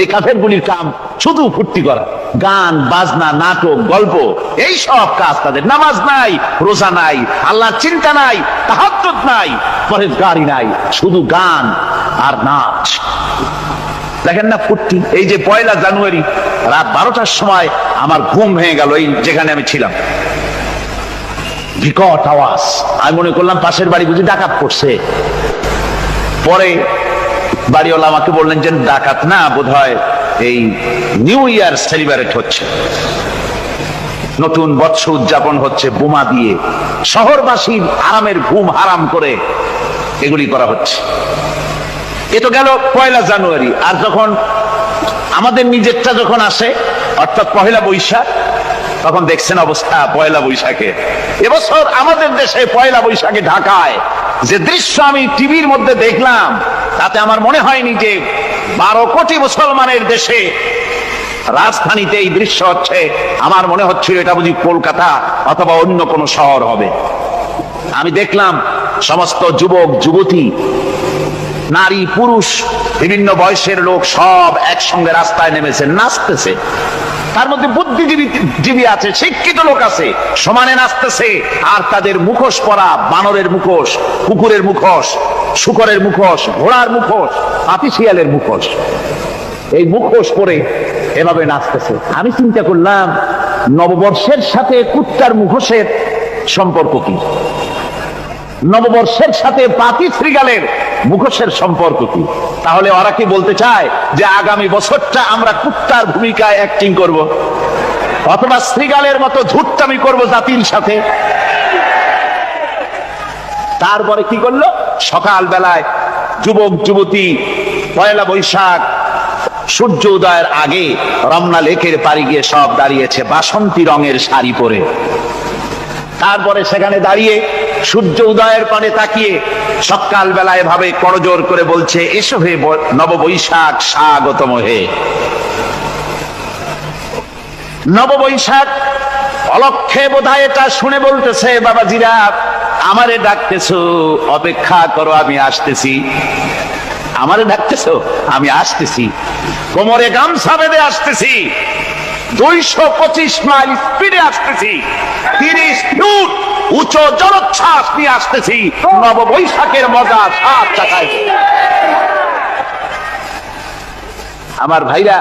এই কাফেরগুলির কাম শুধু ফুর্তি করা, গান বাজনা, নাটক, গল্প, এই সব কাজ তাদের। নামাজ নাই, রোজা নাই, আল্লাহর চিন্তা নাই, তাহাজ্জুদ নাই, পরেজগারি নাই, শুধু গান আর নাচ। দেখেন না ফুর্তি। এই যে 1 জানুয়ারি রাত 12টার সময় আমার ঘুম ভেঙে গেল, এই যেখানে আমি ছিলাম, বিকট আওয়াজ। আমি মনে করলাম পাশের বাড়ি বুঝি ডাকাত পড়ছে। পরে বাড়িওয়ালা আমাকে বললেন যে ডাকাত না, বোধহয় এই নিউ ইয়ার সেলিব্রেট হচ্ছে, নতুন বৎসর উদযাপন হচ্ছে, বোমা দিয়ে শহরবাসীর আরামের ঘুম হারাম করে এগুলি করা হচ্ছে। এ তো গেল 1 জানুয়ারি। আর যখন আমাদের নিজেরটা যখন আসে, অর্থাৎ 1 বৈশাখ, তখন দেখছেন অবস্থা 1 বৈশাখে। এবছর আমাদের দেশে 1 বৈশাখে ঢাকায় যে দৃশ্য আমি টিভির মধ্যে দেখলাম, তাতে আমার মনে হয়নি যে 12 কোটি মুসলমানের দেশে রাজধানীতে এই দৃশ্য হচ্ছে। আমার মনে হচ্ছিল এটা বুঝি কলকাতা অথবা অন্য কোনো শহর হবে। আমি দেখলাম সমস্ত যুবক যুবতী, নারী পুরুষ, বিভিন্ন বয়সের লোক সব একসঙ্গে রাস্তায় নেমেছে, নাচতেছে। তার মধ্যে বুদ্ধিজীবী আছে, শিক্ষিত লোক আছে, সমানে নাচতেছে। আর তাদের মুখোশ পরা, বানরের মুখোশ, কুকুরের মুখোশ, শূকরের মুখোশ, ঘোড়ার মুখোশ, হাতিশিয়ালের মুখোশ, এই মুখোশ পরে এভাবে নাচতেছে। আমি চিন্তা করলাম নববর্ষের সাথে কুত্তার মুখোশের সম্পর্ক কি? নববর্ষের সাথে পাতি শ্রীগালের মুখোশের সম্পর্ক কি? তাহলে ওরা কি বলতে চায় যে আগামী বছরটা আমরা কুত্তার ভূমিকায় অ্যাক্টিং করব, অথবা শ্রীগালের মতো ধূর্তামি করব জাতির সাথে? তারপরে কি করলো? সকাল বেলায় যুবক যুবতী 1 বৈশাখ সূর্য উদয়ের আগে রমনা লেকের পাড়ে গিয়ে সব দাঁড়িয়েছে বাসন্তী রঙের শাড়ি পরে। তারপরে সেখানে দাঁড়িয়ে সূর্য উদয়ের পানে তাকিয়ে সকাল বেলায় ভাবে করজোর করে বলছে, এসো হে নববৈশাখ, স্বাগতম হে নববৈশাখ। অলক্ষে বোধহয় এটা শুনে বলতেছে, বাবাজিরা আমারে ডাকতেছো, অপেক্ষা করো, আমি আসতেছি। আমারে ডাকতেছো, আমি আসতেছি, কোমরে গামছা বেঁধে আসতেছি, 225 মাইল স্পিডে আসতেছি, 30 ফুট উঁচু জলোচ্ছ্বাস নিয়ে আসতেছি, নববৈশাখের মজা সাত চাকায়। আমার ভাইরা,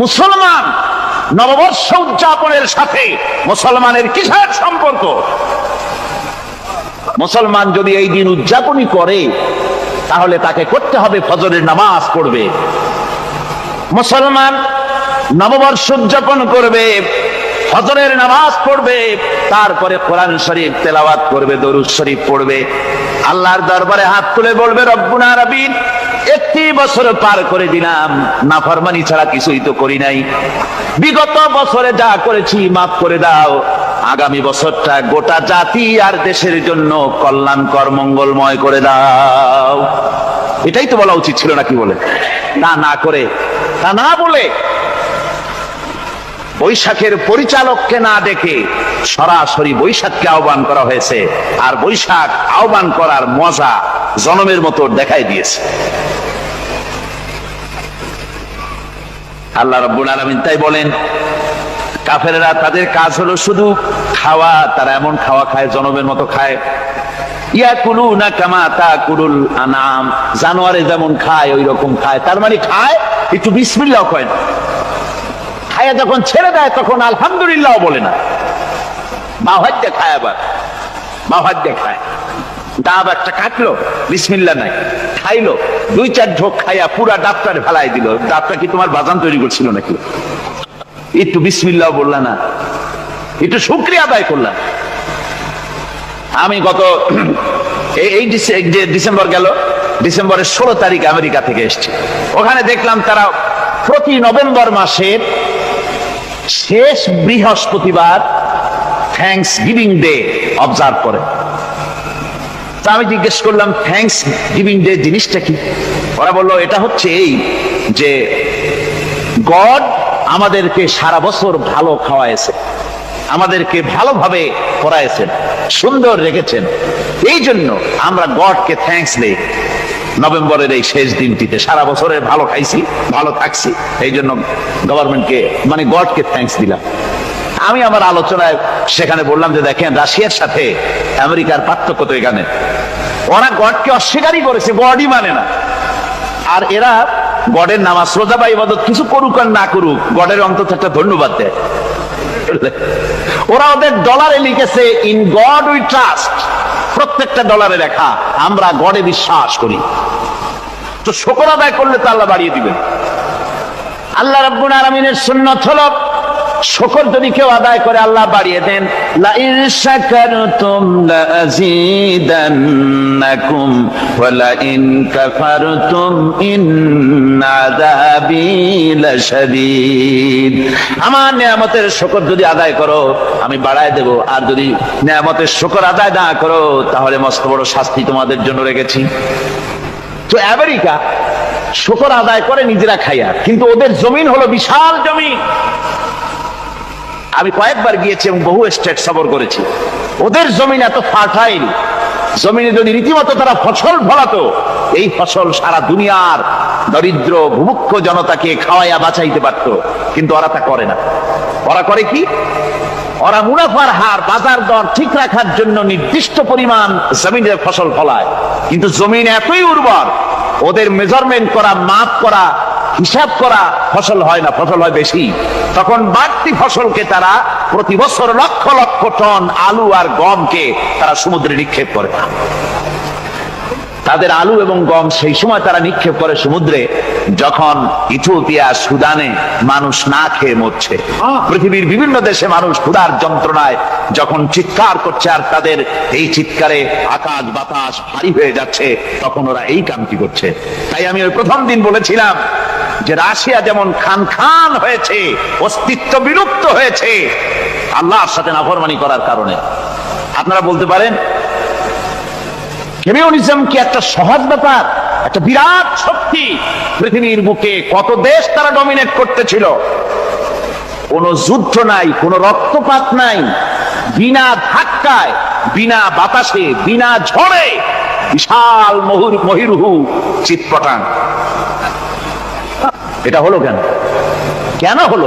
মুসলমান নববর্ষ উদযাপনের সাথে মুসলমানের কিসের সম্পর্ক? মুসলমান যদি এই দিন উদযাপনই করে, তাহলে তাকে করতে হবে ফজরের নামাজ পড়বে। মুসলমান নববর্ষ উদযাপন করবে, ফজরের নামাজ পড়বে, তারপরে কোরআন শরীফ তেলাওয়াত করবে, দরুদ শরীফ পড়বে, আল্লাহর দরবারে হাত তুলে বলবে, রব্বুনা রাব্বিন, 31 বছর পার করে দিলাম, নাফরমানি ছাড়া কিছুই তো করি নাই, বিগত বছরে যা করেছি মাফ করে দাও, আগামী বছরটা গোটা জাতি আর দেশের জন্য কল্যাণকর মঙ্গলময় করে দাও। এটাই তো বলা উচিত ছিল নাকি? বলে তা না করে, তা না বলে, বৈশাখের পরিচালককে না ডেকে সরাসরি বৈশাখকে আহ্বান করা হয়েছে। আর বৈশাখ আহ্বান করার মজা জনমের মতো দেখাই দিয়েছে আল্লাহ রাব্বুল আলামিন। তাই বলেন, কাফেররা তাদের কাজ হলো শুধু খাওয়া। তারা এমন খাওয়া খায়, জনমের মতো খায়। ইয়াকুলুনা কামা তাকুলুল আনাম, জানোয়ারে যেমন খায় ওই রকম খায়। তার মানে খায়, একটু বিসমিল্লাহ কয় না। খায়া যখন ছেড়ে দেয় তখন আলহামদুলিল্লাহ বলে না, বাঁ হাত দিয়ে খায়, আবার বাঁ হাত দিয়ে খায়। ডাব একটা কাটলো, বিসমিল্লাহ নাই, খাইলো, 2-4 ঢোক খাইয়া পুরা ডাবটারে ফেলাই দিল। ডাবটা কি তোমার বাজান তৈরি করছিল নাকি? একটু বিসমিল্লাহ বললা না, একটু শুকরিয়া আদায় করলাম। আমি গত এই ডিসেম্বর গেল, ডিসেম্বরের 16 তারিখ আমেরিকা থেকে এসেছি। ওখানে দেখলাম তারা প্রতি নভেম্বর মাসের শেষ বৃহস্পতিবার থ্যাঙ্কস গিভিং ডে অবজার্ভ করে। তা আমি জিজ্ঞেস করলাম, থ্যাঙ্কস গিভিং ডে জিনিসটা কি? ওরা বললো, এটা হচ্ছে এই যে গড আমাদেরকে সারা বছর ভালো খাওয়াইছে, আমাদেরকে ভালোভাবে পড়াইছেন, সুন্দর রেখেছেন। এই জন্য আমরা গডকে থ্যাঙ্কস দেই নভেম্বরের এই শেষ দিনটিতে। সারা বছরে ভালো খাইছি, ভালো থাকছি, এই জন্য গভর্নমেন্টকে মানে গডকে থ্যাঙ্কস দিলাম। আমি আমার আলোচনায় সেখানে বললাম যে দেখেন, রাশিয়ার সাথে আমেরিকার পার্থক্য তো এখানে, ওরা গডকে অস্বীকারই করেছে, গডই মানে না। আর এরা গডের নামাজ রোজা বা ইবাদত কিছু করুক আর না করুক, গডের অন্তত একটা ধন্যবাদ দেয়। ওরা ওদের ডলারে লিখেছে ইন গড উই ট্রাস্ট, প্রত্যেকটা ডলারে লেখা আমরা গডে বিশ্বাস করি। তো শুকর আদায় করলে তো আল্লাহ বাড়িয়ে দিবেন। আল্লাহ রাব্বুল আলামিনের সুন্নাত হলো শুকর যদি কেউ আদায় করে আল্লাহ বাড়িয়ে দেন। লা ইন শাকারতুম লা আযীদান্নাকুম ওয়া লা ইন কাফারতুম ইন্না আযাবী লাশাদীদ। আমার নিয়ামতের শুকর যদি আদায় করো আমি বাড়ায় দেব, আর যদি নিয়ামতের শুকর আদায় না করো তাহলে মস্ত বড় শাস্তি তোমাদের জন্য রেখেছি। তো আমেরিকা শুকর আদায় করে নিজেরা খাইয়া, কিন্তু ওদের জমিন হলো বিশাল জমিন। আমি কয়েকবার গিয়েছি এবং বহু স্টেট সফর করেছি। ওদের জমিন এত ফার্টাইল, জমিনে যদি রীতিমতো তারা ফসল ফলাতো, এই ফসল সারা দুনিয়ার দরিদ্র ভূমুক্ষ জনতাকে খাওয়াইয়া বাঁচাইতে পারত। কিন্তু ওরা তা করে না। ওরা করে কি? ওরা মুনাফার হার, বাজার দর ঠিক রাখার জন্য নির্দিষ্ট পরিমাণ জমিনের ফসল ফলায়, কিন্তু জমিন এতই উর্বর ওদের মেজারমেন্ট করা, মাপ করা, হিসাব করা ফসল হয় না, ফসল হয় বেশি। তখন বাড়তি ফসলকে তারা প্রতি বছর লক্ষ লক্ষ টন আলু আর গমকে তারা সমুদ্রে নিক্ষেপ করে। তাদের আলু এবং গম সেই সময় তারা নিক্ষেপ করে সমুদ্রে যখন ইথিওপিয়া, সুদানে মানুষ না খেয়ে মরছে। পৃথিবীর বিভিন্ন দেশে মানুষ ক্ষুধার যন্ত্রণায় যখন চিৎকার করছে, আর তাদের এই চিৎকারে আকাশ বাতাস ভারী হয়ে যাচ্ছে, তখন ওরা এই কামটি করছে। তাই আমি ওই প্রথম দিন বলেছিলাম যে রাশিয়া যেমন খান খান হয়েছে, অস্তিত্ব বিলুপ্ত হয়েছে আল্লাহর সাথে নাফরমানি করার কারণে। আপনারা বলতে পারেন কমিউনিজম কি একটা সহজ ব্যাপার? একটা বিরাট শক্তি, পৃথিবীর বুকে কত দেশ তারা ডমিনেট করতেছিল। কোনো যুদ্ধ নাই, কোনো রক্তপাত নাই, বিনা ধাক্কায়, বিনা বাতাসে, বিনা ঝড়ে বিশাল মহিরুহু চিৎপটাং। এটা হলো কেন? কেন হলো?